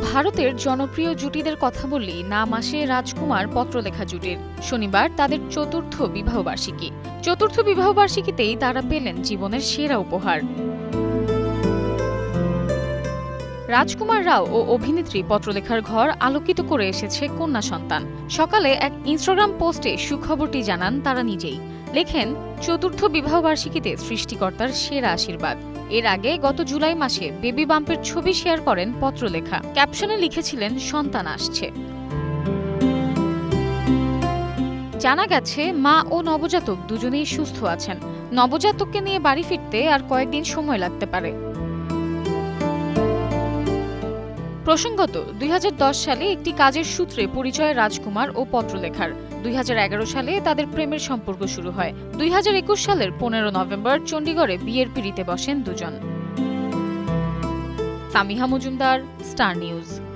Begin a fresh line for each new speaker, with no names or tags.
ভারতের জনপ্রিয় জুটিদের কথা বললেই নাম আসে রাজকুমার পত্রলেখা জুটির। শনিবার তাদের চতুর্থ বিবাহবার্ষিকী। চতুর্থ বিবাহবার্ষিকীতেই তারা পেলেন জীবনের সেরা উপহার। রাজকুমার রাও ও অভিনেত্রী পত্রলেখার ঘর আলোকিত করে এসেছে কন্যা সন্তান। সকালে এক ইনস্টাগ্রাম পোস্টে সুখবরটি জানান তারা নিজেই। লেখেন, চতুর্থ বিবাহবার্ষিকীতে সৃষ্টিকর্তার সেরা আশীর্বাদ। এর আগে গত জুলাই মাসে বেবি বাম্পের ছবি শেয়ার করেন পত্রলেখা। ক্যাপশনে লিখেছিলেন, সন্তান আসছে। জানা গেছে, মা ও নবজাতক দুজনেই সুস্থ আছেন। নবজাতককে নিয়ে বাড়ি ফিরতে আর কয়েকদিন সময় লাগতে পারে। প্রসঙ্গত, ২০১০ সালে একটি কাজের সূত্রে পরিচয় রাজকুমার ও পত্রলেখার। ২০১১ সালে তাদের প্রেমের সম্পর্ক শুরু হয়। ২০২১ সালের ১৫ নভেম্বর চণ্ডীগড়ে বিয়ের পিঁড়িতে বসেন দুজন। Samiha Majumdar, star news.